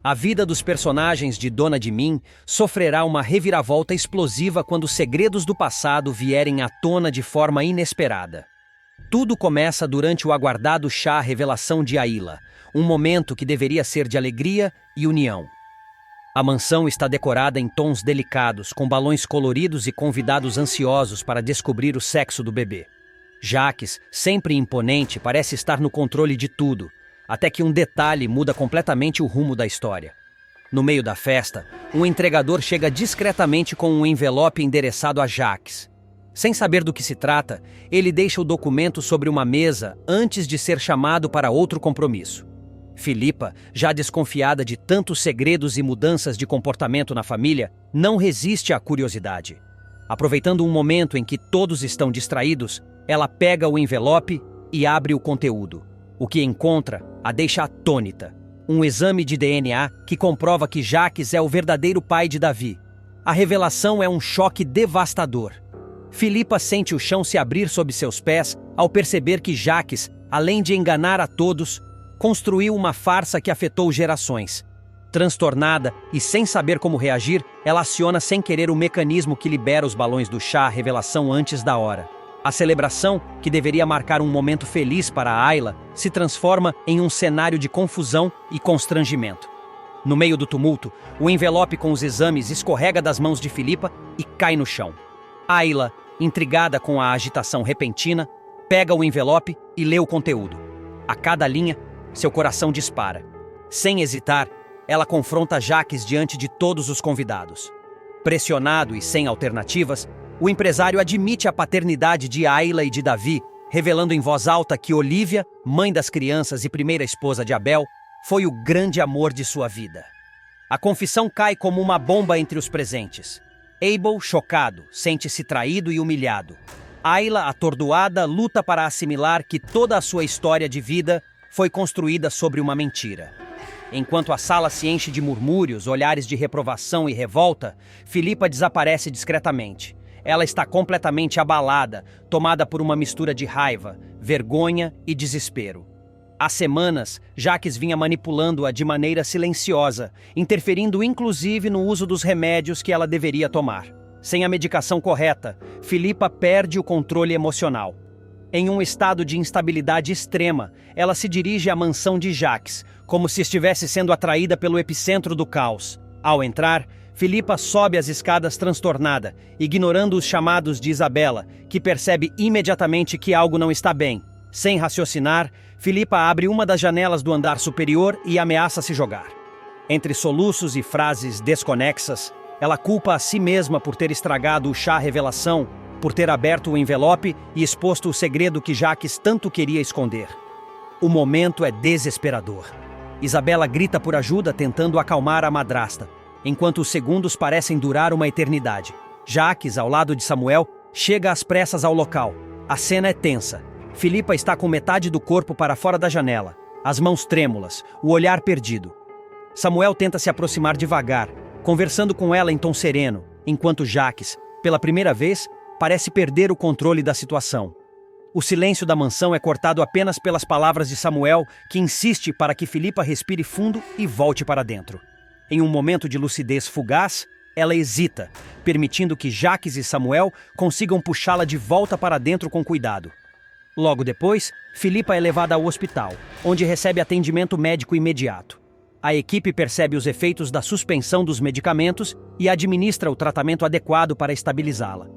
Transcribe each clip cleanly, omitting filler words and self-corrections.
A vida dos personagens de Dona de Mim sofrerá uma reviravolta explosiva quando os segredos do passado vierem à tona de forma inesperada. Tudo começa durante o aguardado chá revelação de Ayla, um momento que deveria ser de alegria e união. A mansão está decorada em tons delicados, com balões coloridos e convidados ansiosos para descobrir o sexo do bebê. Jacques, sempre imponente, parece estar no controle de tudo, até que um detalhe muda completamente o rumo da história. No meio da festa, um entregador chega discretamente com um envelope endereçado a Jacques. Sem saber do que se trata, ele deixa o documento sobre uma mesa antes de ser chamado para outro compromisso. Filipa, já desconfiada de tantos segredos e mudanças de comportamento na família, não resiste à curiosidade. Aproveitando um momento em que todos estão distraídos, ela pega o envelope e abre o conteúdo. O que encontra a deixa atônita. Um exame de DNA que comprova que Jacques é o verdadeiro pai de Davi. A revelação é um choque devastador. Filipa sente o chão se abrir sob seus pés ao perceber que Jacques, além de enganar a todos, construiu uma farsa que afetou gerações. Transtornada e sem saber como reagir, ela aciona sem querer o mecanismo que libera os balões do chá revelação antes da hora. A celebração, que deveria marcar um momento feliz para Ayla, se transforma em um cenário de confusão e constrangimento. No meio do tumulto, o envelope com os exames escorrega das mãos de Filipa e cai no chão. Ayla, intrigada com a agitação repentina, pega o envelope e lê o conteúdo. A cada linha, seu coração dispara. Sem hesitar, ela confronta Jacques diante de todos os convidados. Pressionado e sem alternativas, o empresário admite a paternidade de Ayla e de Davi, revelando em voz alta que Olívia, mãe das crianças e primeira esposa de Abel, foi o grande amor de sua vida. A confissão cai como uma bomba entre os presentes. Abel, chocado, sente-se traído e humilhado. Ayla, atordoada, luta para assimilar que toda a sua história de vida foi construída sobre uma mentira. Enquanto a sala se enche de murmúrios, olhares de reprovação e revolta, Filipa desaparece discretamente. Ela está completamente abalada, tomada por uma mistura de raiva, vergonha e desespero. Há semanas, Jacques vinha manipulando-a de maneira silenciosa, interferindo inclusive no uso dos remédios que ela deveria tomar. Sem a medicação correta, Filipa perde o controle emocional. Em um estado de instabilidade extrema, ela se dirige à mansão de Jacques, como se estivesse sendo atraída pelo epicentro do caos. Ao entrar, Filipa sobe as escadas transtornada, ignorando os chamados de Isabela, que percebe imediatamente que algo não está bem. Sem raciocinar, Filipa abre uma das janelas do andar superior e ameaça se jogar. Entre soluços e frases desconexas, ela culpa a si mesma por ter estragado o chá revelação, por ter aberto o envelope e exposto o segredo que Jacques tanto queria esconder. O momento é desesperador. Isabela grita por ajuda, tentando acalmar a madrasta, enquanto os segundos parecem durar uma eternidade. Jacques, ao lado de Samuel, chega às pressas ao local. A cena é tensa. Filipa está com metade do corpo para fora da janela, as mãos trêmulas, o olhar perdido. Samuel tenta se aproximar devagar, conversando com ela em tom sereno, enquanto Jacques, pela primeira vez, parece perder o controle da situação. O silêncio da mansão é cortado apenas pelas palavras de Samuel, que insiste para que Filipa respire fundo e volte para dentro. Em um momento de lucidez fugaz, ela hesita, permitindo que Jacques e Samuel consigam puxá-la de volta para dentro com cuidado. Logo depois, Filipa é levada ao hospital, onde recebe atendimento médico imediato. A equipe percebe os efeitos da suspensão dos medicamentos e administra o tratamento adequado para estabilizá-la.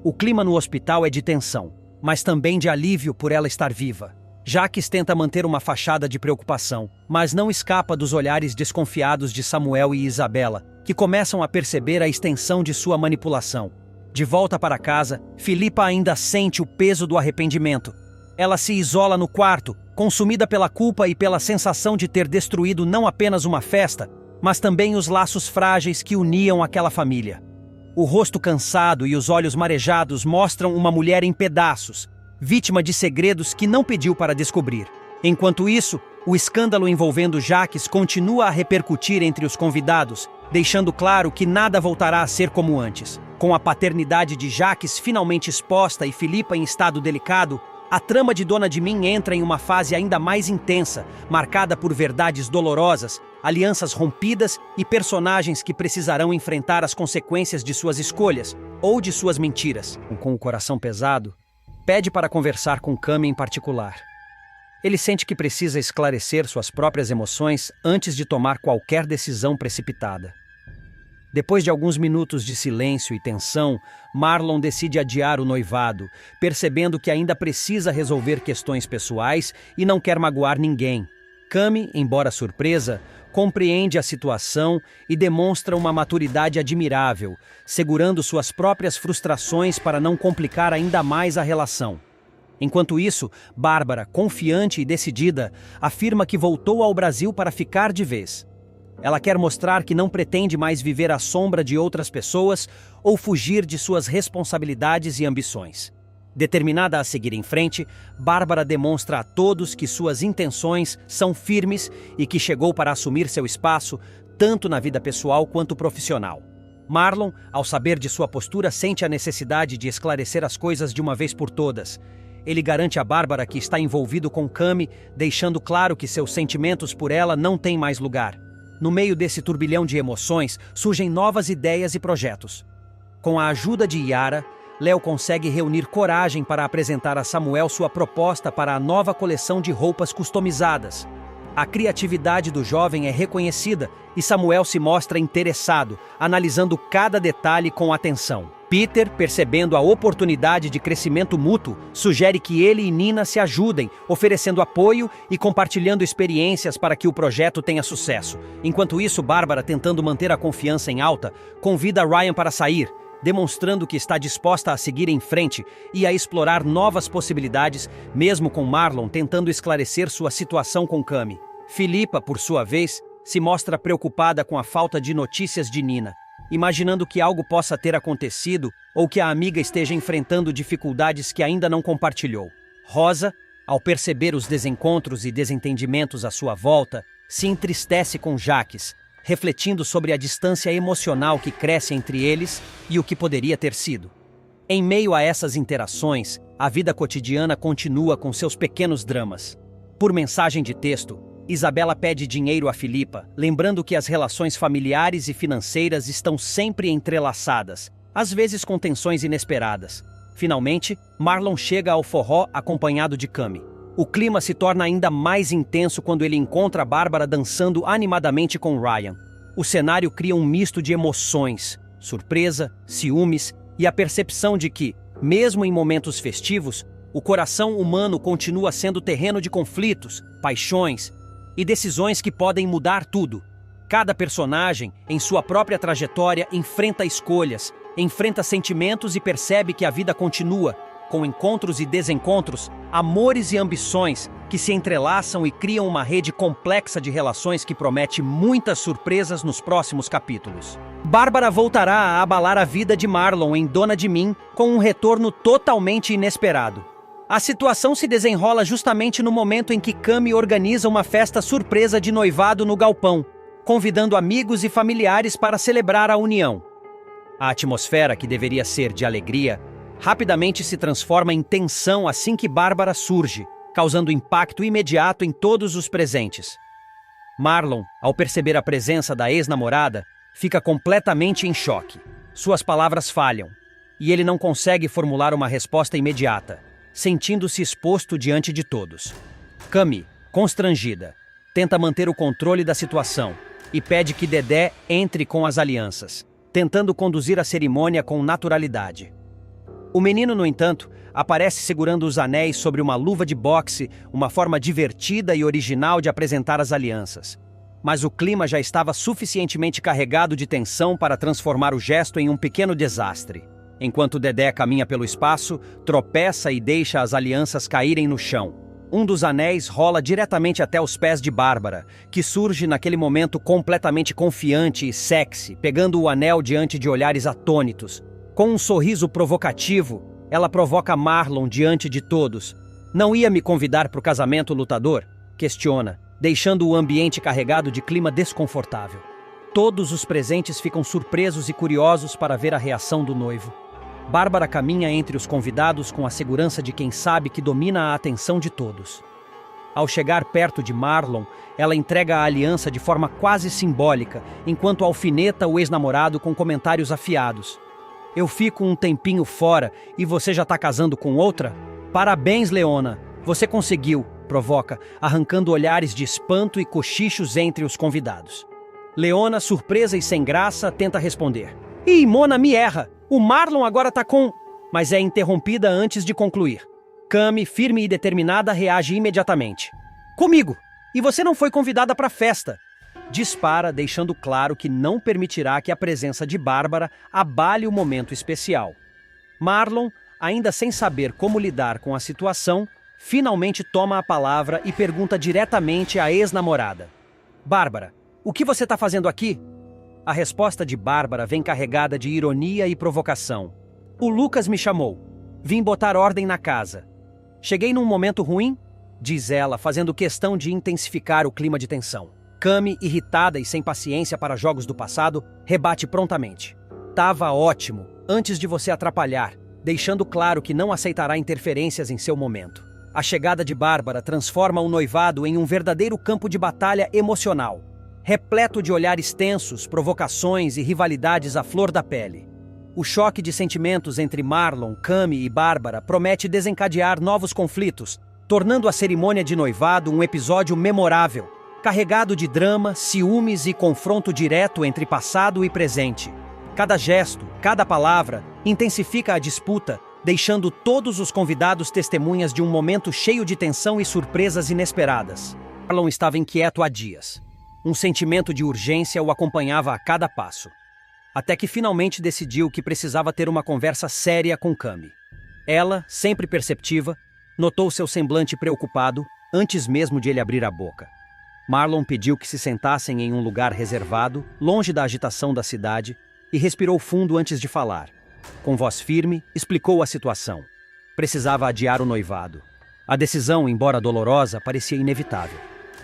O clima no hospital é de tensão, mas também de alívio por ela estar viva. Jacques tenta manter uma fachada de preocupação, mas não escapa dos olhares desconfiados de Samuel e Isabela, que começam a perceber a extensão de sua manipulação. De volta para casa, Filipa ainda sente o peso do arrependimento. Ela se isola no quarto, consumida pela culpa e pela sensação de ter destruído não apenas uma festa, mas também os laços frágeis que uniam aquela família. O rosto cansado e os olhos marejados mostram uma mulher em pedaços, vítima de segredos que não pediu para descobrir. Enquanto isso, o escândalo envolvendo Jacques continua a repercutir entre os convidados, deixando claro que nada voltará a ser como antes. Com a paternidade de Jacques finalmente exposta e Filipa em estado delicado, A trama de Dona de Mim entra em uma fase ainda mais intensa, marcada por verdades dolorosas, alianças rompidas e personagens que precisarão enfrentar as consequências de suas escolhas ou de suas mentiras. Com o coração pesado, pede para conversar com Kami em particular. Ele sente que precisa esclarecer suas próprias emoções antes de tomar qualquer decisão precipitada. Depois de alguns minutos de silêncio e tensão, Marlon decide adiar o noivado, percebendo que ainda precisa resolver questões pessoais e não quer magoar ninguém. Kami, embora surpresa, compreende a situação e demonstra uma maturidade admirável, segurando suas próprias frustrações para não complicar ainda mais a relação. Enquanto isso, Bárbara, confiante e decidida, afirma que voltou ao Brasil para ficar de vez. Ela quer mostrar que não pretende mais viver à sombra de outras pessoas ou fugir de suas responsabilidades e ambições. Determinada a seguir em frente, Bárbara demonstra a todos que suas intenções são firmes e que chegou para assumir seu espaço, tanto na vida pessoal quanto profissional. Marlon, ao saber de sua postura, sente a necessidade de esclarecer as coisas de uma vez por todas. Ele garante a Bárbara que está envolvido com Kami, deixando claro que seus sentimentos por ela não têm mais lugar. No meio desse turbilhão de emoções, surgem novas ideias e projetos. Com a ajuda de Yara, Léo consegue reunir coragem para apresentar a Samuel sua proposta para a nova coleção de roupas customizadas. A criatividade do jovem é reconhecida e Samuel se mostra interessado, analisando cada detalhe com atenção. Peter, percebendo a oportunidade de crescimento mútuo, sugere que ele e Nina se ajudem, oferecendo apoio e compartilhando experiências para que o projeto tenha sucesso. Enquanto isso, Bárbara, tentando manter a confiança em alta, convida Ryan para sair, demonstrando que está disposta a seguir em frente e a explorar novas possibilidades, mesmo com Marlon tentando esclarecer sua situação com Kami. Philippa, por sua vez, se mostra preocupada com a falta de notícias de Nina, imaginando que algo possa ter acontecido ou que a amiga esteja enfrentando dificuldades que ainda não compartilhou. Rosa, ao perceber os desencontros e desentendimentos à sua volta, se entristece com Jacques, refletindo sobre a distância emocional que cresce entre eles e o que poderia ter sido. Em meio a essas interações, a vida cotidiana continua com seus pequenos dramas. Por mensagem de texto, Isabela pede dinheiro a Philippa, lembrando que as relações familiares e financeiras estão sempre entrelaçadas, às vezes com tensões inesperadas. Finalmente, Marlon chega ao forró acompanhado de Kami. O clima se torna ainda mais intenso quando ele encontra Bárbara dançando animadamente com Ryan. O cenário cria um misto de emoções, surpresa, ciúmes e a percepção de que, mesmo em momentos festivos, o coração humano continua sendo terreno de conflitos, paixões e decisões que podem mudar tudo. Cada personagem, em sua própria trajetória, enfrenta escolhas, enfrenta sentimentos e percebe que a vida continua, com encontros e desencontros, amores e ambições que se entrelaçam e criam uma rede complexa de relações que promete muitas surpresas nos próximos capítulos. Bárbara voltará a abalar a vida de Marlon em Dona de Mim com um retorno totalmente inesperado. A situação se desenrola justamente no momento em que Kami organiza uma festa surpresa de noivado no galpão, convidando amigos e familiares para celebrar a união. A atmosfera, que deveria ser de alegria, rapidamente se transforma em tensão assim que Bárbara surge, causando impacto imediato em todos os presentes. Marlon, ao perceber a presença da ex-namorada, fica completamente em choque. Suas palavras falham, e ele não consegue formular uma resposta imediata, sentindo-se exposto diante de todos. Kami, constrangida, tenta manter o controle da situação e pede que Dedé entre com as alianças, tentando conduzir a cerimônia com naturalidade. O menino, no entanto, aparece segurando os anéis sobre uma luva de boxe, uma forma divertida e original de apresentar as alianças. Mas o clima já estava suficientemente carregado de tensão para transformar o gesto em um pequeno desastre. Enquanto Dedé caminha pelo espaço, tropeça e deixa as alianças caírem no chão. Um dos anéis rola diretamente até os pés de Bárbara, que surge naquele momento completamente confiante e sexy, pegando o anel diante de olhares atônitos. Com um sorriso provocativo, ela provoca Marlon diante de todos. "Não ia me convidar para o casamento, lutador?" questiona, deixando o ambiente carregado de clima desconfortável. Todos os presentes ficam surpresos e curiosos para ver a reação do noivo. Bárbara caminha entre os convidados com a segurança de quem sabe que domina a atenção de todos. Ao chegar perto de Marlon, ela entrega a aliança de forma quase simbólica, enquanto alfineta o ex-namorado com comentários afiados. Eu fico um tempinho fora e você já tá casando com outra? Parabéns, Leona! Você conseguiu, provoca, arrancando olhares de espanto e cochichos entre os convidados. Leona, surpresa e sem graça, tenta responder. Ih, Mona me erra! O Marlon agora tá com... Mas é interrompida antes de concluir. Cami, firme e determinada, reage imediatamente. Comigo! E você não foi convidada para a festa! Dispara, deixando claro que não permitirá que a presença de Bárbara abale o momento especial. Marlon, ainda sem saber como lidar com a situação, finalmente toma a palavra e pergunta diretamente à ex-namorada. Bárbara, o que você está fazendo aqui? A resposta de Bárbara vem carregada de ironia e provocação. O Lucas me chamou. Vim botar ordem na casa. Cheguei num momento ruim? Diz ela, fazendo questão de intensificar o clima de tensão. Cami, irritada e sem paciência para jogos do passado, rebate prontamente. Tava ótimo, antes de você atrapalhar, deixando claro que não aceitará interferências em seu momento. A chegada de Bárbara transforma o noivado em um verdadeiro campo de batalha emocional, repleto de olhares tensos, provocações e rivalidades à flor da pele. O choque de sentimentos entre Marlon, Cami e Bárbara promete desencadear novos conflitos, tornando a cerimônia de noivado um episódio memorável, carregado de drama, ciúmes e confronto direto entre passado e presente. Cada gesto, cada palavra, intensifica a disputa, deixando todos os convidados testemunhas de um momento cheio de tensão e surpresas inesperadas. Marlon estava inquieto há dias. Um sentimento de urgência o acompanhava a cada passo. Até que finalmente decidiu que precisava ter uma conversa séria com Cami. Ela, sempre perceptiva, notou seu semblante preocupado antes mesmo de ele abrir a boca. Marlon pediu que se sentassem em um lugar reservado, longe da agitação da cidade, e respirou fundo antes de falar. Com voz firme, explicou a situação. Precisava adiar o noivado. A decisão, embora dolorosa, parecia inevitável.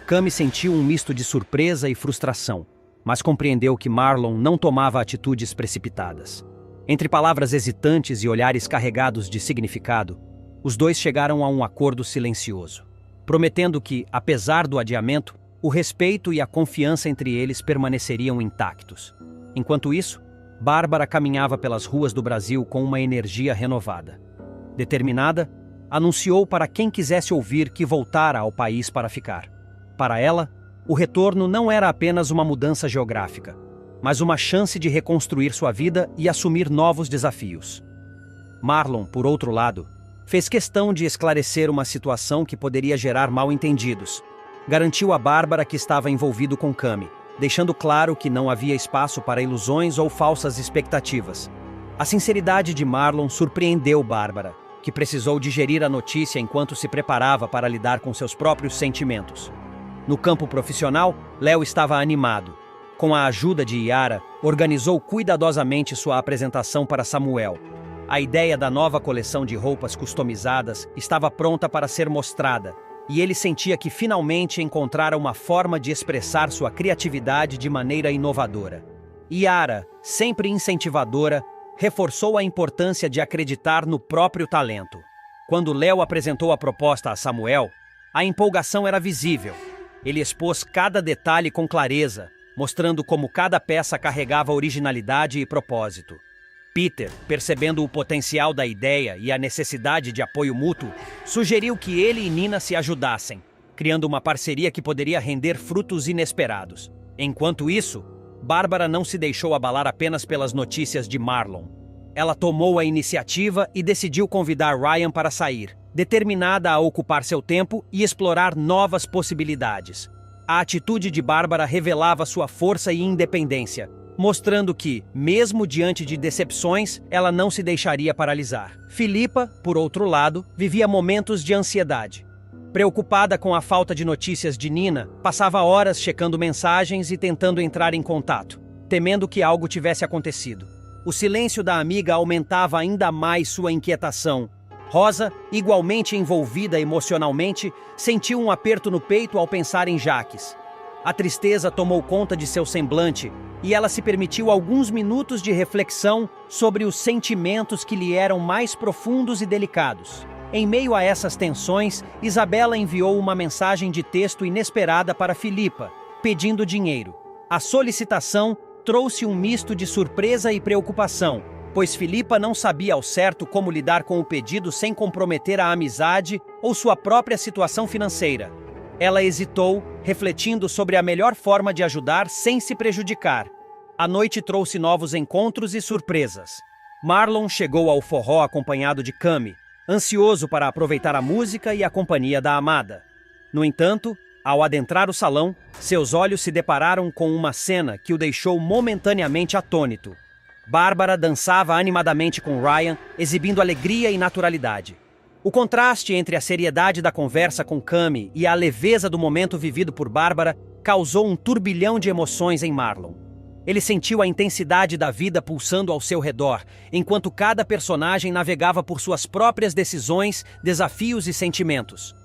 Cami sentiu um misto de surpresa e frustração, mas compreendeu que Marlon não tomava atitudes precipitadas. Entre palavras hesitantes e olhares carregados de significado, os dois chegaram a um acordo silencioso, prometendo que, apesar do adiamento, o respeito e a confiança entre eles permaneceriam intactos. Enquanto isso, Bárbara caminhava pelas ruas do Brasil com uma energia renovada. Determinada, anunciou para quem quisesse ouvir que voltara ao país para ficar. Para ela, o retorno não era apenas uma mudança geográfica, mas uma chance de reconstruir sua vida e assumir novos desafios. Marlon, por outro lado, fez questão de esclarecer uma situação que poderia gerar mal-entendidos. Garantiu a Bárbara que estava envolvido com Cami, deixando claro que não havia espaço para ilusões ou falsas expectativas. A sinceridade de Marlon surpreendeu Bárbara, que precisou digerir a notícia enquanto se preparava para lidar com seus próprios sentimentos. No campo profissional, Léo estava animado. Com a ajuda de Yara, organizou cuidadosamente sua apresentação para Samuel. A ideia da nova coleção de roupas customizadas estava pronta para ser mostrada, e ele sentia que finalmente encontrara uma forma de expressar sua criatividade de maneira inovadora. Yara, sempre incentivadora, reforçou a importância de acreditar no próprio talento. Quando Léo apresentou a proposta a Samuel, a empolgação era visível. Ele expôs cada detalhe com clareza, mostrando como cada peça carregava originalidade e propósito. Peter, percebendo o potencial da ideia e a necessidade de apoio mútuo, sugeriu que ele e Nina se ajudassem, criando uma parceria que poderia render frutos inesperados. Enquanto isso, Bárbara não se deixou abalar apenas pelas notícias de Marlon. Ela tomou a iniciativa e decidiu convidar Ryan para sair, determinada a ocupar seu tempo e explorar novas possibilidades. A atitude de Bárbara revelava sua força e independência, mostrando que, mesmo diante de decepções, ela não se deixaria paralisar. Filipa, por outro lado, vivia momentos de ansiedade. Preocupada com a falta de notícias de Nina, passava horas checando mensagens e tentando entrar em contato, temendo que algo tivesse acontecido. O silêncio da amiga aumentava ainda mais sua inquietação. Rosa, igualmente envolvida emocionalmente, sentiu um aperto no peito ao pensar em Jaques. A tristeza tomou conta de seu semblante, e ela se permitiu alguns minutos de reflexão sobre os sentimentos que lhe eram mais profundos e delicados. Em meio a essas tensões, Isabela enviou uma mensagem de texto inesperada para Filipa, pedindo dinheiro. A solicitação trouxe um misto de surpresa e preocupação, pois Filipa não sabia ao certo como lidar com o pedido sem comprometer a amizade ou sua própria situação financeira. Ela hesitou, refletindo sobre a melhor forma de ajudar sem se prejudicar. A noite trouxe novos encontros e surpresas. Marlon chegou ao forró acompanhado de Cami, ansioso para aproveitar a música e a companhia da amada. No entanto, ao adentrar o salão, seus olhos se depararam com uma cena que o deixou momentaneamente atônito. Bárbara dançava animadamente com Ryan, exibindo alegria e naturalidade. O contraste entre a seriedade da conversa com Cami e a leveza do momento vivido por Bárbara causou um turbilhão de emoções em Marlon. Ele sentiu a intensidade da vida pulsando ao seu redor, enquanto cada personagem navegava por suas próprias decisões, desafios e sentimentos.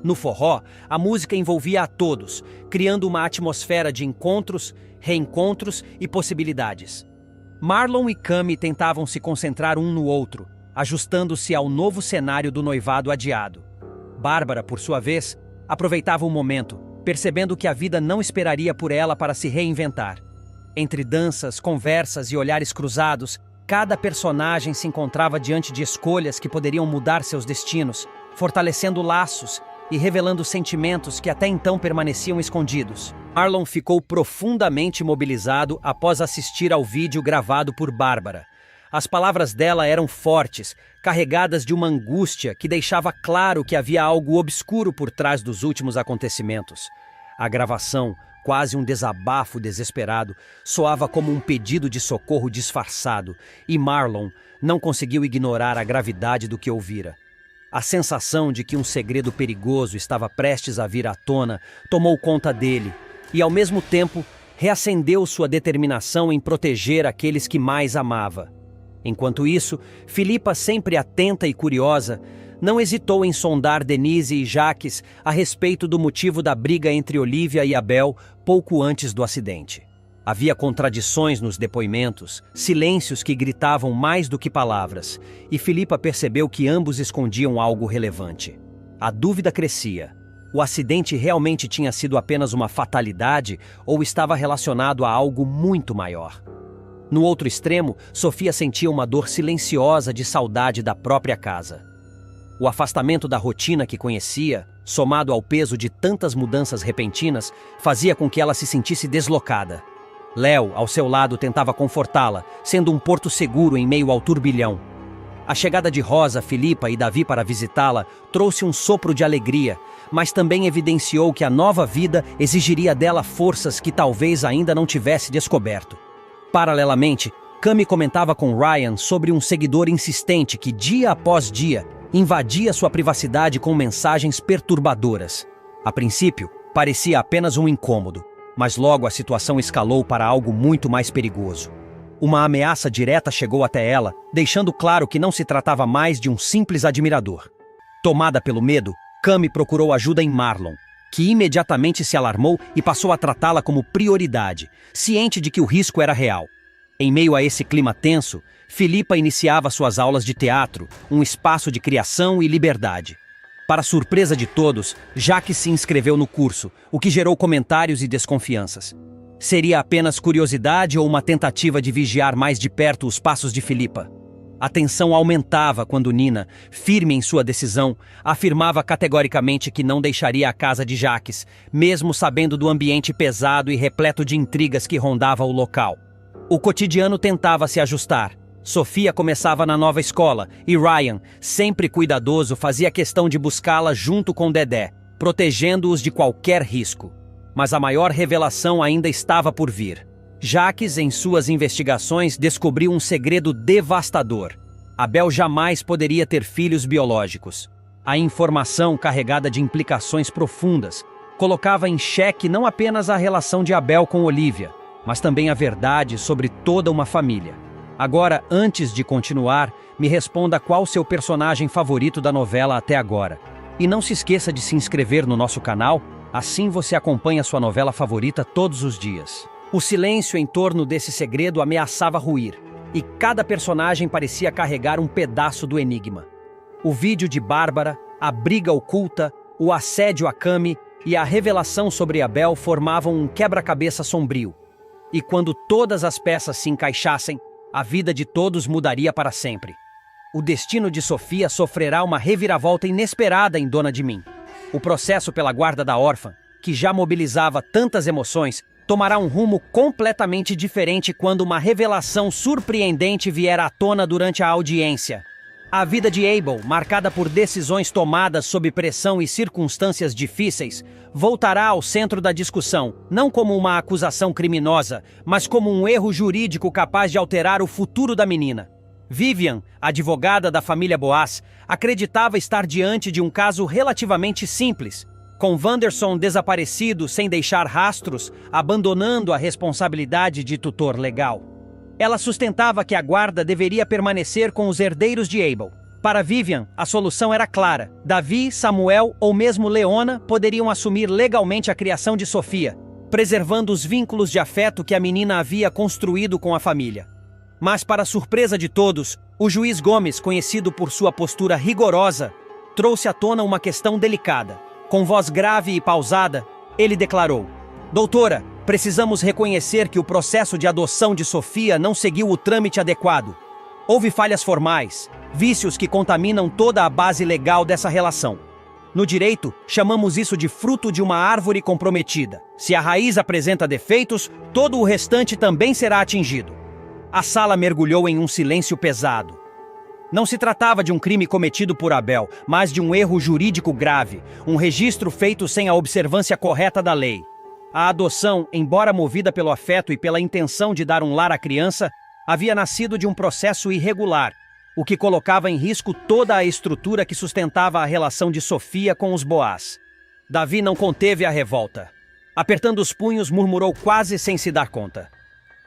No forró, a música envolvia a todos, criando uma atmosfera de encontros, reencontros e possibilidades. Marlon e Cami tentavam se concentrar um no outro, ajustando-se ao novo cenário do noivado adiado. Bárbara, por sua vez, aproveitava o momento, percebendo que a vida não esperaria por ela para se reinventar. Entre danças, conversas e olhares cruzados, cada personagem se encontrava diante de escolhas que poderiam mudar seus destinos, fortalecendo laços e revelando sentimentos que até então permaneciam escondidos. Marlon ficou profundamente mobilizado após assistir ao vídeo gravado por Bárbara. As palavras dela eram fortes, carregadas de uma angústia que deixava claro que havia algo obscuro por trás dos últimos acontecimentos. A gravação, quase um desabafo desesperado, soava como um pedido de socorro disfarçado, e Marlon não conseguiu ignorar a gravidade do que ouvira. A sensação de que um segredo perigoso estava prestes a vir à tona tomou conta dele e, ao mesmo tempo, reacendeu sua determinação em proteger aqueles que mais amava. Enquanto isso, Filipa, sempre atenta e curiosa, não hesitou em sondar Denise e Jaques a respeito do motivo da briga entre Olivia e Abel pouco antes do acidente. Havia contradições nos depoimentos, silêncios que gritavam mais do que palavras, e Filipa percebeu que ambos escondiam algo relevante. A dúvida crescia. O acidente realmente tinha sido apenas uma fatalidade ou estava relacionado a algo muito maior? No outro extremo, Sofia sentia uma dor silenciosa de saudade da própria casa. O afastamento da rotina que conhecia, somado ao peso de tantas mudanças repentinas, fazia com que ela se sentisse deslocada. Léo, ao seu lado, tentava confortá-la, sendo um porto seguro em meio ao turbilhão. A chegada de Rosa, Filipa e Davi para visitá-la trouxe um sopro de alegria, mas também evidenciou que a nova vida exigiria dela forças que talvez ainda não tivesse descoberto. Paralelamente, Cami comentava com Ryan sobre um seguidor insistente que, dia após dia, invadia sua privacidade com mensagens perturbadoras. A princípio, parecia apenas um incômodo, mas logo a situação escalou para algo muito mais perigoso. Uma ameaça direta chegou até ela, deixando claro que não se tratava mais de um simples admirador. Tomada pelo medo, Cami procurou ajuda em Marlon, que imediatamente se alarmou e passou a tratá-la como prioridade, ciente de que o risco era real. Em meio a esse clima tenso, Filipa iniciava suas aulas de teatro, um espaço de criação e liberdade. Para surpresa de todos, Jaques se inscreveu no curso, o que gerou comentários e desconfianças. Seria apenas curiosidade ou uma tentativa de vigiar mais de perto os passos de Filipa? A tensão aumentava quando Nina, firme em sua decisão, afirmava categoricamente que não deixaria a casa de Jaques, mesmo sabendo do ambiente pesado e repleto de intrigas que rondava o local. O cotidiano tentava se ajustar. Sofia começava na nova escola e Ryan, sempre cuidadoso, fazia questão de buscá-la junto com Dedé, protegendo-os de qualquer risco. Mas a maior revelação ainda estava por vir. Jaques, em suas investigações, descobriu um segredo devastador. Abel jamais poderia ter filhos biológicos. A informação, carregada de implicações profundas, colocava em xeque não apenas a relação de Abel com Olivia, mas também a verdade sobre toda uma família. Agora, antes de continuar, me responda qual seu personagem favorito da novela até agora. E não se esqueça de se inscrever no nosso canal, assim você acompanha sua novela favorita todos os dias. O silêncio em torno desse segredo ameaçava ruir, e cada personagem parecia carregar um pedaço do enigma. O vídeo de Bárbara, a briga oculta, o assédio a Cami e a revelação sobre Abel formavam um quebra-cabeça sombrio. E quando todas as peças se encaixassem, a vida de todos mudaria para sempre. O destino de Sofia sofrerá uma reviravolta inesperada em Dona de Mim. O processo pela guarda da órfã, que já mobilizava tantas emoções, tomará um rumo completamente diferente quando uma revelação surpreendente vier à tona durante a audiência. A vida de Abel, marcada por decisões tomadas sob pressão e circunstâncias difíceis, voltará ao centro da discussão, não como uma acusação criminosa, mas como um erro jurídico capaz de alterar o futuro da menina. Vivian, advogada da família Boas, acreditava estar diante de um caso relativamente simples, com Wanderson desaparecido sem deixar rastros, abandonando a responsabilidade de tutor legal. Ela sustentava que a guarda deveria permanecer com os herdeiros de Abel. Para Vivian, a solução era clara. Davi, Samuel ou mesmo Leona poderiam assumir legalmente a criação de Sofia, preservando os vínculos de afeto que a menina havia construído com a família. Mas, para surpresa de todos, o juiz Gomes, conhecido por sua postura rigorosa, trouxe à tona uma questão delicada. Com voz grave e pausada, ele declarou: "Doutora, precisamos reconhecer que o processo de adoção de Sofia não seguiu o trâmite adequado. Houve falhas formais, vícios que contaminam toda a base legal dessa relação. No direito, chamamos isso de fruto de uma árvore comprometida. Se a raiz apresenta defeitos, todo o restante também será atingido." A sala mergulhou em um silêncio pesado. Não se tratava de um crime cometido por Abel, mas de um erro jurídico grave, um registro feito sem a observância correta da lei. A adoção, embora movida pelo afeto e pela intenção de dar um lar à criança, havia nascido de um processo irregular, o que colocava em risco toda a estrutura que sustentava a relação de Sofia com os Boas. Davi não conteve a revolta. Apertando os punhos, murmurou quase sem se dar conta: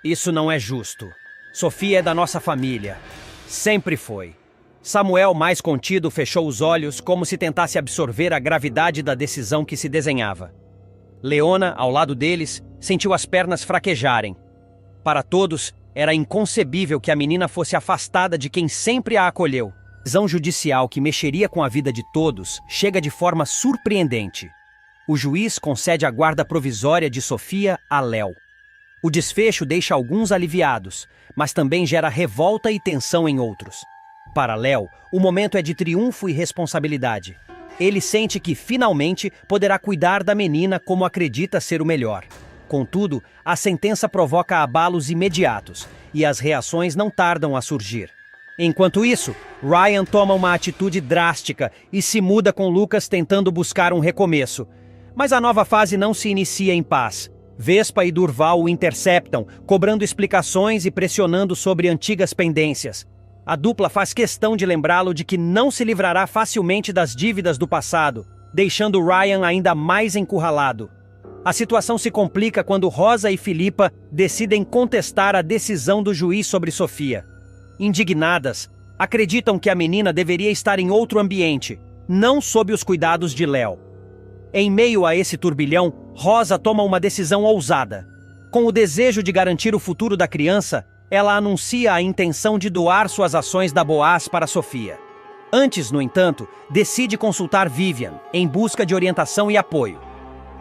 "Isso não é justo. Sofia é da nossa família. Sempre foi." Samuel, mais contido, fechou os olhos como se tentasse absorver a gravidade da decisão que se desenhava. Leona, ao lado deles, sentiu as pernas fraquejarem. Para todos, era inconcebível que a menina fosse afastada de quem sempre a acolheu. A decisão judicial que mexeria com a vida de todos chega de forma surpreendente. O juiz concede a guarda provisória de Sofia a Léo. O desfecho deixa alguns aliviados, mas também gera revolta e tensão em outros. Para Léo, o momento é de triunfo e responsabilidade. Ele sente que, finalmente, poderá cuidar da menina como acredita ser o melhor. Contudo, a sentença provoca abalos imediatos, e as reações não tardam a surgir. Enquanto isso, Ryan toma uma atitude drástica e se muda com Lucas tentando buscar um recomeço. Mas a nova fase não se inicia em paz. Vespa e Durval o interceptam, cobrando explicações e pressionando sobre antigas pendências. A dupla faz questão de lembrá-lo de que não se livrará facilmente das dívidas do passado, deixando Ryan ainda mais encurralado. A situação se complica quando Rosa e Filipa decidem contestar a decisão do juiz sobre Sofia. Indignadas, acreditam que a menina deveria estar em outro ambiente, não sob os cuidados de Léo. Em meio a esse turbilhão, Rosa toma uma decisão ousada. Com o desejo de garantir o futuro da criança, ela anuncia a intenção de doar suas ações da Boas para Sofia. Antes, no entanto, decide consultar Vivian, em busca de orientação e apoio.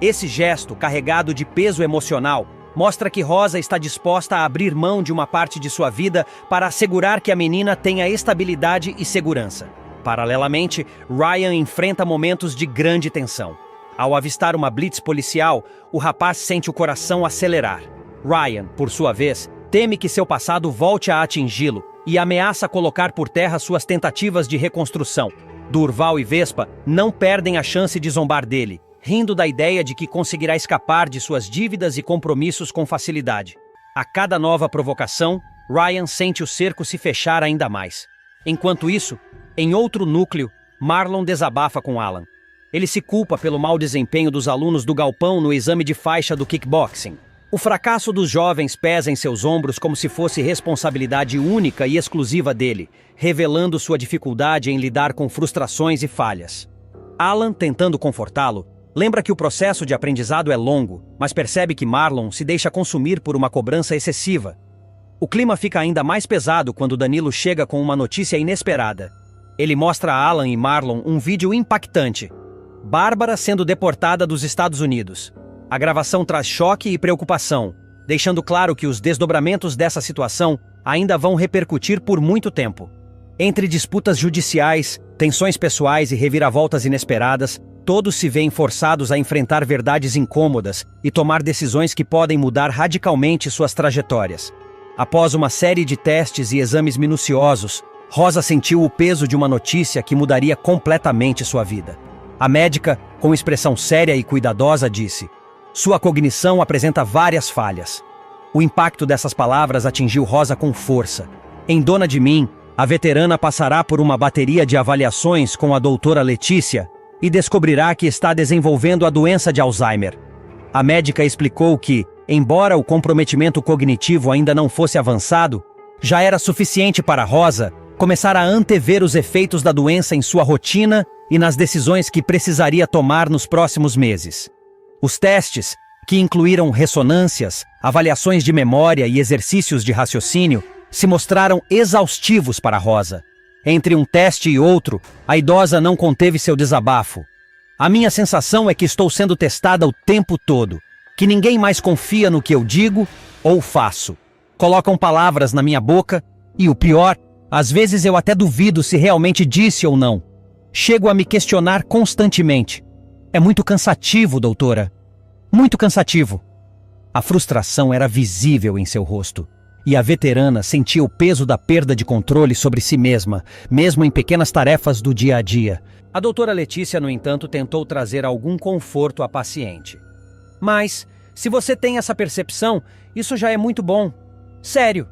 Esse gesto, carregado de peso emocional, mostra que Rosa está disposta a abrir mão de uma parte de sua vida para assegurar que a menina tenha estabilidade e segurança. Paralelamente, Ryan enfrenta momentos de grande tensão. Ao avistar uma blitz policial, o rapaz sente o coração acelerar. Ryan, por sua vez, teme que seu passado volte a atingi-lo e ameaça colocar por terra suas tentativas de reconstrução. Durval e Vespa não perdem a chance de zombar dele, rindo da ideia de que conseguirá escapar de suas dívidas e compromissos com facilidade. A cada nova provocação, Ryan sente o cerco se fechar ainda mais. Enquanto isso, em outro núcleo, Marlon desabafa com Alan. Ele se culpa pelo mau desempenho dos alunos do galpão no exame de faixa do kickboxing. O fracasso dos jovens pesa em seus ombros como se fosse responsabilidade única e exclusiva dele, revelando sua dificuldade em lidar com frustrações e falhas. Alan, tentando confortá-lo, Lembra que o processo de aprendizado é longo, mas percebe que Marlon se deixa consumir por uma cobrança excessiva. O clima fica ainda mais pesado quando Danilo chega com uma notícia inesperada. Ele mostra a Alan e Marlon um vídeo impactante. Bárbara sendo deportada dos Estados Unidos. A gravação traz choque e preocupação, deixando claro que os desdobramentos dessa situação ainda vão repercutir por muito tempo. Entre disputas judiciais, tensões pessoais e reviravoltas inesperadas, todos se veem forçados a enfrentar verdades incômodas e tomar decisões que podem mudar radicalmente suas trajetórias. Após uma série de testes e exames minuciosos, Rosa sentiu o peso de uma notícia que mudaria completamente sua vida. A médica, com expressão séria e cuidadosa, disse: "Sua cognição apresenta várias falhas." O impacto dessas palavras atingiu Rosa com força. Em Dona de Mim, a veterana passará por uma bateria de avaliações com a doutora Letícia e descobrirá que está desenvolvendo a doença de Alzheimer. A médica explicou que, embora o comprometimento cognitivo ainda não fosse avançado, já era suficiente para Rosa começar a antever os efeitos da doença em sua rotina e nas decisões que precisaria tomar nos próximos meses. Os testes, que incluíram ressonâncias, avaliações de memória e exercícios de raciocínio, se mostraram exaustivos para Rosa. Entre um teste e outro, a idosa não conteve seu desabafo. "A minha sensação é que estou sendo testada o tempo todo, que ninguém mais confia no que eu digo ou faço. Colocam palavras na minha boca e, o pior, às vezes eu até duvido se realmente disse ou não. Chego a me questionar constantemente. É muito cansativo, doutora. Muito cansativo." A frustração era visível em seu rosto, e a veterana sentia o peso da perda de controle sobre si mesma, mesmo em pequenas tarefas do dia a dia. A doutora Letícia, no entanto, tentou trazer algum conforto à paciente. "Mas, se você tem essa percepção, isso já é muito bom. Sério.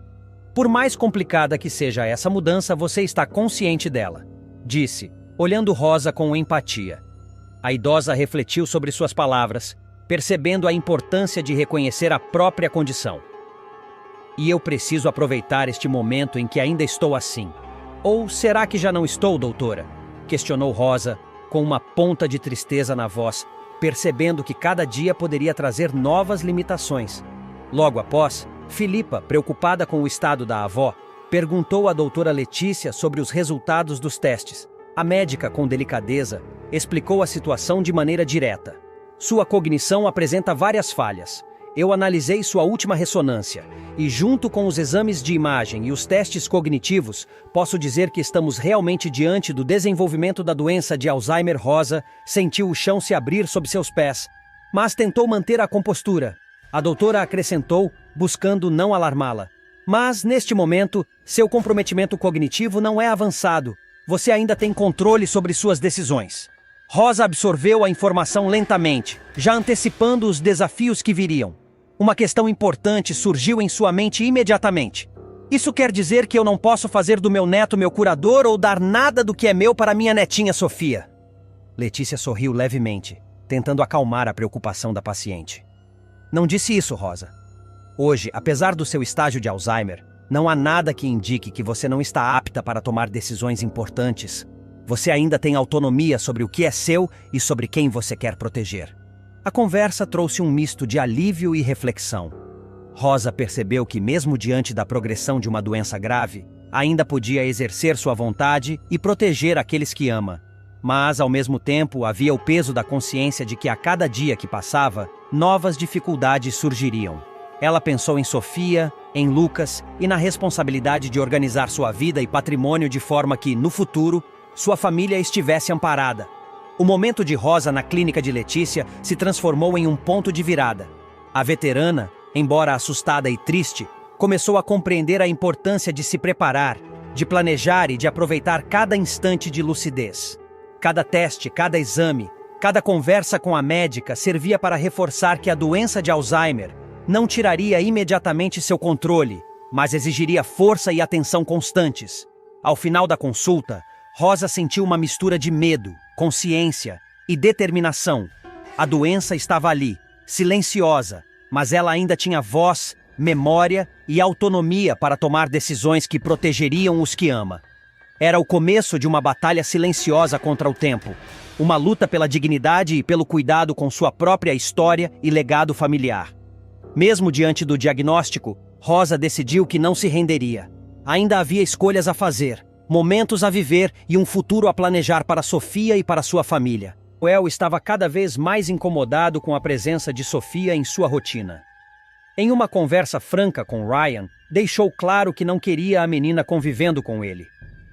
Por mais complicada que seja essa mudança, você está consciente dela", disse, olhando Rosa com empatia. A idosa refletiu sobre suas palavras, percebendo a importância de reconhecer a própria condição. "E eu preciso aproveitar este momento em que ainda estou assim. Ou será que já não estou, doutora?" questionou Rosa, com uma ponta de tristeza na voz, percebendo que cada dia poderia trazer novas limitações. Logo após, Filipa, preocupada com o estado da avó, perguntou à doutora Letícia sobre os resultados dos testes. A médica, com delicadeza, explicou a situação de maneira direta. "Sua cognição apresenta várias falhas. Eu analisei sua última ressonância e, junto com os exames de imagem e os testes cognitivos, posso dizer que estamos realmente diante do desenvolvimento da doença de Alzheimer." Rosa sentiu o chão se abrir sob seus pés, mas tentou manter a compostura. A doutora acrescentou, buscando não alarmá-la: "Mas, neste momento, seu comprometimento cognitivo não é avançado. Você ainda tem controle sobre suas decisões." Rosa absorveu a informação lentamente, já antecipando os desafios que viriam. Uma questão importante surgiu em sua mente imediatamente. "Isso quer dizer que eu não posso fazer do meu neto meu curador ou dar nada do que é meu para minha netinha Sofia?" Letícia sorriu levemente, tentando acalmar a preocupação da paciente. "Não disse isso, Rosa. Hoje, apesar do seu estágio de Alzheimer, não há nada que indique que você não está apta para tomar decisões importantes. Você ainda tem autonomia sobre o que é seu e sobre quem você quer proteger." A conversa trouxe um misto de alívio e reflexão. Rosa percebeu que, mesmo diante da progressão de uma doença grave, ainda podia exercer sua vontade e proteger aqueles que ama. Mas, ao mesmo tempo, havia o peso da consciência de que a cada dia que passava, novas dificuldades surgiriam. Ela pensou em Sofia, em Lucas e na responsabilidade de organizar sua vida e patrimônio de forma que, no futuro, sua família estivesse amparada. O momento de Rosa na clínica de Letícia se transformou em um ponto de virada. A veterana, embora assustada e triste, começou a compreender a importância de se preparar, de planejar e de aproveitar cada instante de lucidez. Cada teste, cada exame, cada conversa com a médica servia para reforçar que a doença de Alzheimer não tiraria imediatamente seu controle, mas exigiria força e atenção constantes. Ao final da consulta, Rosa sentiu uma mistura de medo, consciência e determinação. A doença estava ali, silenciosa, mas ela ainda tinha voz, memória e autonomia para tomar decisões que protegeriam os que ama. Era o começo de uma batalha silenciosa contra o tempo. Uma luta pela dignidade e pelo cuidado com sua própria história e legado familiar. Mesmo diante do diagnóstico, Rosa decidiu que não se renderia. Ainda havia escolhas a fazer, momentos a viver e um futuro a planejar para Sofia e para sua família. Samuel estava cada vez mais incomodado com a presença de Sofia em sua rotina. Em uma conversa franca com Ryan, deixou claro que não queria a menina convivendo com ele.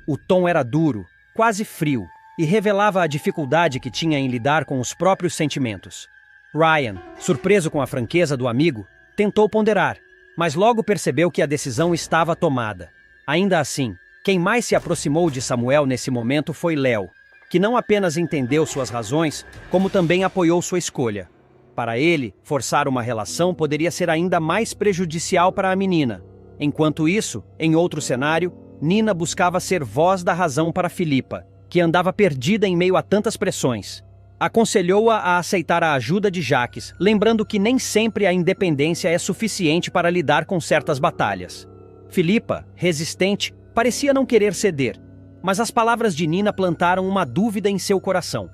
O tom era duro, quase frio, e revelava a dificuldade que tinha em lidar com os próprios sentimentos. Ryan, surpreso com a franqueza do amigo, tentou ponderar, mas logo percebeu que a decisão estava tomada. Ainda assim, quem mais se aproximou de Samuel nesse momento foi Léo, que não apenas entendeu suas razões, como também apoiou sua escolha. Para ele, forçar uma relação poderia ser ainda mais prejudicial para a menina. Enquanto isso, em outro cenário, Nina buscava ser voz da razão para Filipa, que andava perdida em meio a tantas pressões. Aconselhou-a a aceitar a ajuda de Jaques, lembrando que nem sempre a independência é suficiente para lidar com certas batalhas. Filipa, resistente, parecia não querer ceder, mas as palavras de Nina plantaram uma dúvida em seu coração.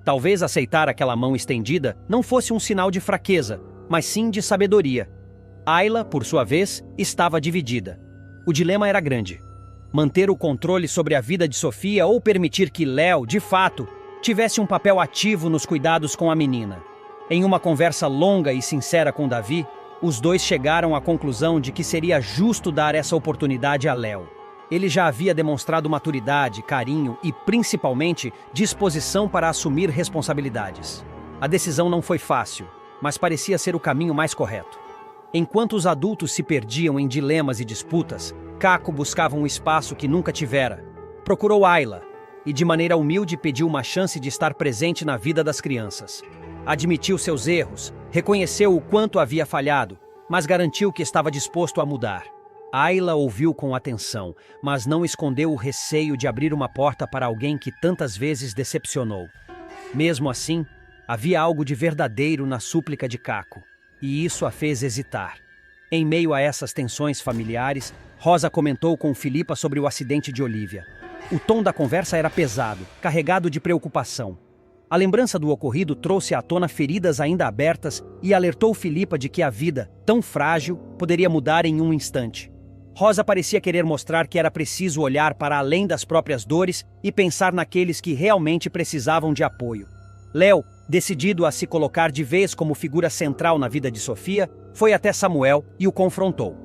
Talvez aceitar aquela mão estendida não fosse um sinal de fraqueza, mas sim de sabedoria. Ayla, por sua vez, estava dividida. O dilema era grande. Manter o controle sobre a vida de Sofia ou permitir que Léo, de fato, tivesse um papel ativo nos cuidados com a menina. Em uma conversa longa e sincera com Davi, os dois chegaram à conclusão de que seria justo dar essa oportunidade a Léo. Ele já havia demonstrado maturidade, carinho e, principalmente, disposição para assumir responsabilidades. A decisão não foi fácil, mas parecia ser o caminho mais correto. Enquanto os adultos se perdiam em dilemas e disputas, Caco buscava um espaço que nunca tivera. Procurou Ayla e, de maneira humilde, pediu uma chance de estar presente na vida das crianças. Admitiu seus erros, reconheceu o quanto havia falhado, mas garantiu que estava disposto a mudar. Ayla ouviu com atenção, mas não escondeu o receio de abrir uma porta para alguém que tantas vezes decepcionou. Mesmo assim, havia algo de verdadeiro na súplica de Caco, e isso a fez hesitar. Em meio a essas tensões familiares, Rosa comentou com Filipa sobre o acidente de Olivia. O tom da conversa era pesado, carregado de preocupação. A lembrança do ocorrido trouxe à tona feridas ainda abertas e alertou Filipa de que a vida, tão frágil, poderia mudar em um instante. Rosa parecia querer mostrar que era preciso olhar para além das próprias dores e pensar naqueles que realmente precisavam de apoio. Léo, decidido a se colocar de vez como figura central na vida de Sofia, foi até Samuel e o confrontou.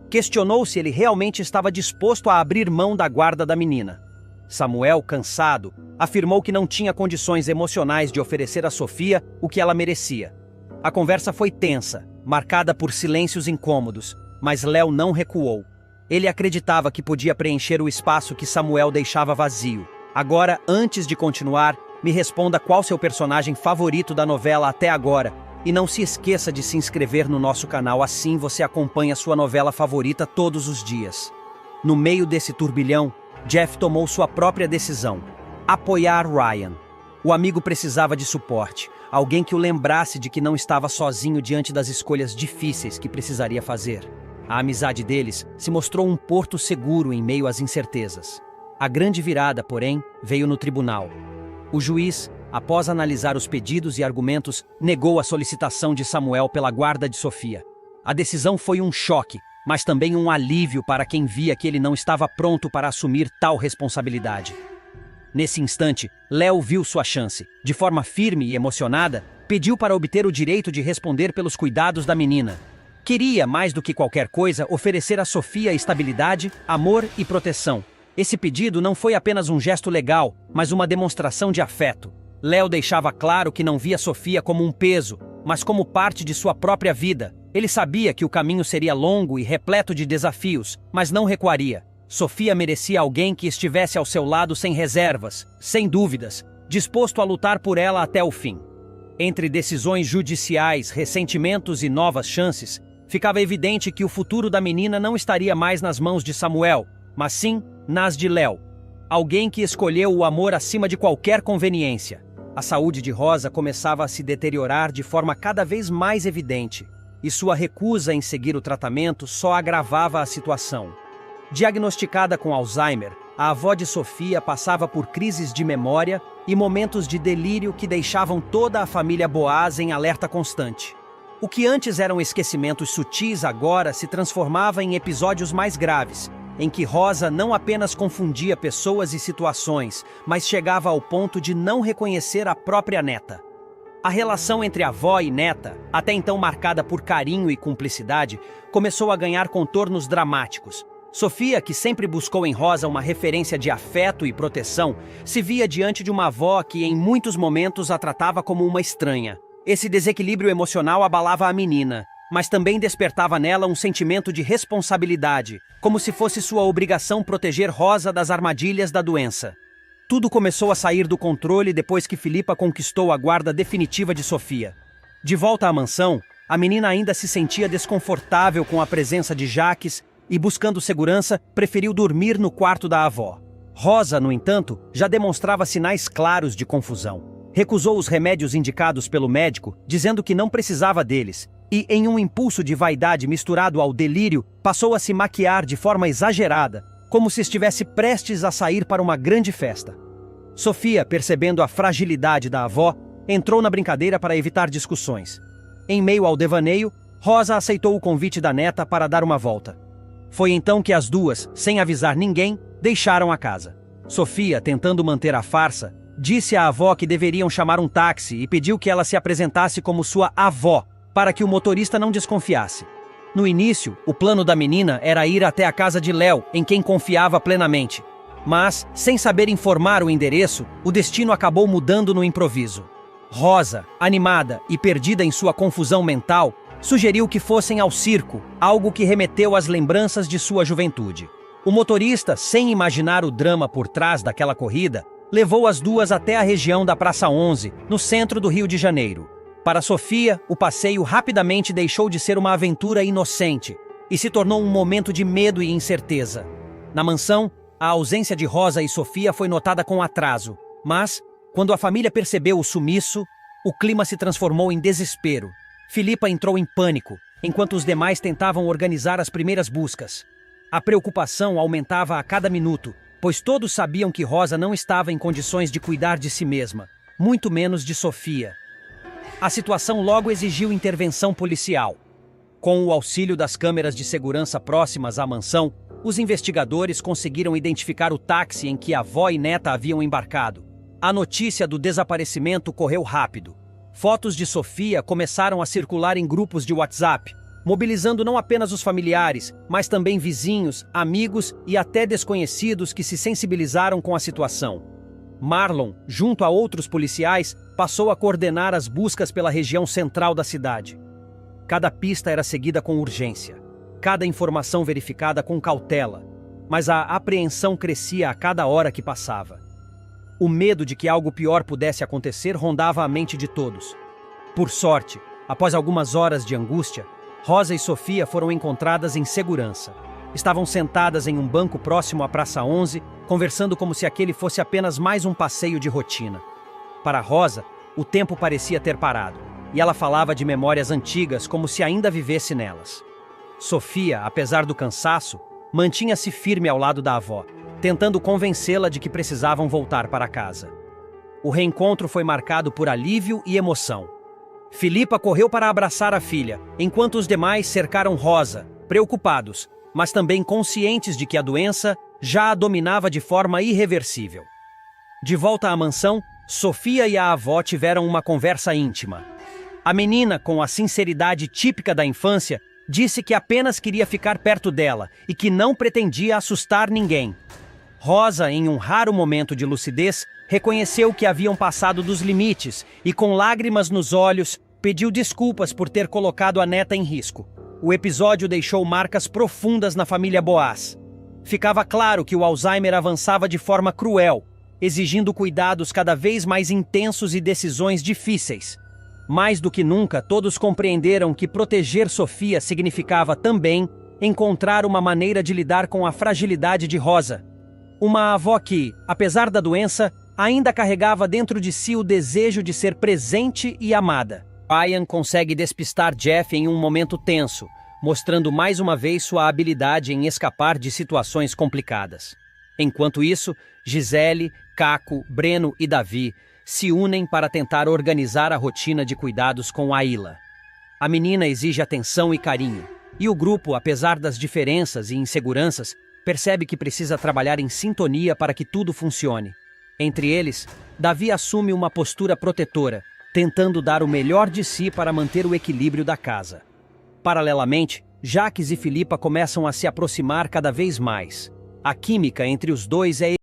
Questionou se ele realmente estava disposto a abrir mão da guarda da menina. Samuel, cansado, afirmou que não tinha condições emocionais de oferecer a Sofia o que ela merecia. A conversa foi tensa, marcada por silêncios incômodos, mas Léo não recuou. Ele acreditava que podia preencher o espaço que Samuel deixava vazio. Agora, antes de continuar, me responda qual seu personagem favorito da novela até agora. E não se esqueça de se inscrever no nosso canal, assim você acompanha sua novela favorita todos os dias. No meio desse turbilhão, Jeff tomou sua própria decisão: apoiar Ryan. O amigo precisava de suporte, alguém que o lembrasse de que não estava sozinho diante das escolhas difíceis que precisaria fazer. A amizade deles se mostrou um porto seguro em meio às incertezas. A grande virada, porém, veio no tribunal. O juiz, após analisar os pedidos e argumentos, negou a solicitação de Samuel pela guarda de Sofia. A decisão foi um choque, mas também um alívio para quem via que ele não estava pronto para assumir tal responsabilidade. Nesse instante, Léo viu sua chance. De forma firme e emocionada, pediu para obter o direito de responder pelos cuidados da menina. Queria, mais do que qualquer coisa, oferecer a Sofia estabilidade, amor e proteção. Esse pedido não foi apenas um gesto legal, mas uma demonstração de afeto. Léo deixava claro que não via Sofia como um peso, mas como parte de sua própria vida. Ele sabia que o caminho seria longo e repleto de desafios, mas não recuaria. Sofia merecia alguém que estivesse ao seu lado sem reservas, sem dúvidas, disposto a lutar por ela até o fim. Entre decisões judiciais, ressentimentos e novas chances, ficava evidente que o futuro da menina não estaria mais nas mãos de Samuel, mas sim nas de Léo. Alguém que escolheu o amor acima de qualquer conveniência. A saúde de Rosa começava a se deteriorar de forma cada vez mais evidente, e sua recusa em seguir o tratamento só agravava a situação. Diagnosticada com Alzheimer, a avó de Sofia passava por crises de memória e momentos de delírio que deixavam toda a família Boaz em alerta constante. O que antes eram esquecimentos sutis agora se transformava em episódios mais graves, em que Rosa não apenas confundia pessoas e situações, mas chegava ao ponto de não reconhecer a própria neta. A relação entre avó e neta, até então marcada por carinho e cumplicidade, começou a ganhar contornos dramáticos. Sofia, que sempre buscou em Rosa uma referência de afeto e proteção, se via diante de uma avó que em muitos momentos a tratava como uma estranha. Esse desequilíbrio emocional abalava a menina, mas também despertava nela um sentimento de responsabilidade, como se fosse sua obrigação proteger Rosa das armadilhas da doença. Tudo começou a sair do controle depois que Filipa conquistou a guarda definitiva de Sofia. De volta à mansão, a menina ainda se sentia desconfortável com a presença de Jaques e, buscando segurança, preferiu dormir no quarto da avó. Rosa, no entanto, já demonstrava sinais claros de confusão. Recusou os remédios indicados pelo médico, dizendo que não precisava deles, e, em um impulso de vaidade misturado ao delírio, passou a se maquiar de forma exagerada, como se estivesse prestes a sair para uma grande festa. Sofia, percebendo a fragilidade da avó, entrou na brincadeira para evitar discussões. Em meio ao devaneio, Rosa aceitou o convite da neta para dar uma volta. Foi então que as duas, sem avisar ninguém, deixaram a casa. Sofia, tentando manter a farsa, disse à avó que deveriam chamar um táxi e pediu que ela se apresentasse como sua avó, para que o motorista não desconfiasse. No início, o plano da menina era ir até a casa de Léo, em quem confiava plenamente. Mas, sem saber informar o endereço, o destino acabou mudando no improviso. Rosa, animada e perdida em sua confusão mental, sugeriu que fossem ao circo, algo que remeteu às lembranças de sua juventude. O motorista, sem imaginar o drama por trás daquela corrida, levou as duas até a região da Praça 11, no centro do Rio de Janeiro. Para Sofia, o passeio rapidamente deixou de ser uma aventura inocente e se tornou um momento de medo e incerteza. Na mansão, a ausência de Rosa e Sofia foi notada com atraso, mas, quando a família percebeu o sumiço, o clima se transformou em desespero. Filipa entrou em pânico, enquanto os demais tentavam organizar as primeiras buscas. A preocupação aumentava a cada minuto, pois todos sabiam que Rosa não estava em condições de cuidar de si mesma, muito menos de Sofia. A situação logo exigiu intervenção policial. Com o auxílio das câmeras de segurança próximas à mansão, os investigadores conseguiram identificar o táxi em que a avó e neta haviam embarcado. A notícia do desaparecimento correu rápido. Fotos de Sofia começaram a circular em grupos de WhatsApp, mobilizando não apenas os familiares, mas também vizinhos, amigos e até desconhecidos que se sensibilizaram com a situação. Marlon, junto a outros policiais, passou a coordenar as buscas pela região central da cidade. Cada pista era seguida com urgência, cada informação verificada com cautela, mas a apreensão crescia a cada hora que passava. O medo de que algo pior pudesse acontecer rondava a mente de todos. Por sorte, após algumas horas de angústia, Rosa e Sofia foram encontradas em segurança. Estavam sentadas em um banco próximo à Praça 11, conversando como se aquele fosse apenas mais um passeio de rotina. Para Rosa, o tempo parecia ter parado, e ela falava de memórias antigas como se ainda vivesse nelas. Sofia, apesar do cansaço, mantinha-se firme ao lado da avó, tentando convencê-la de que precisavam voltar para casa. O reencontro foi marcado por alívio e emoção. Filipa correu para abraçar a filha, enquanto os demais cercaram Rosa, preocupados, mas também conscientes de que a doença já a dominava de forma irreversível. De volta à mansão, Sofia e a avó tiveram uma conversa íntima. A menina, com a sinceridade típica da infância, disse que apenas queria ficar perto dela e que não pretendia assustar ninguém. Rosa, em um raro momento de lucidez, reconheceu que haviam passado dos limites e, com lágrimas nos olhos, pediu desculpas por ter colocado a neta em risco. O episódio deixou marcas profundas na família Boaz. Ficava claro que o Alzheimer avançava de forma cruel, exigindo cuidados cada vez mais intensos e decisões difíceis. Mais do que nunca, todos compreenderam que proteger Sofia significava também encontrar uma maneira de lidar com a fragilidade de Rosa. Uma avó que, apesar da doença, ainda carregava dentro de si o desejo de ser presente e amada. Ryan consegue despistar Jeff em um momento tenso, mostrando mais uma vez sua habilidade em escapar de situações complicadas. Enquanto isso, Gisele, Caco, Breno e Davi se unem para tentar organizar a rotina de cuidados com Aila. A menina exige atenção e carinho, e o grupo, apesar das diferenças e inseguranças, percebe que precisa trabalhar em sintonia para que tudo funcione. Entre eles, Davi assume uma postura protetora, tentando dar o melhor de si para manter o equilíbrio da casa. Paralelamente, Jaques e Filipa começam a se aproximar cada vez mais. A química entre os dois é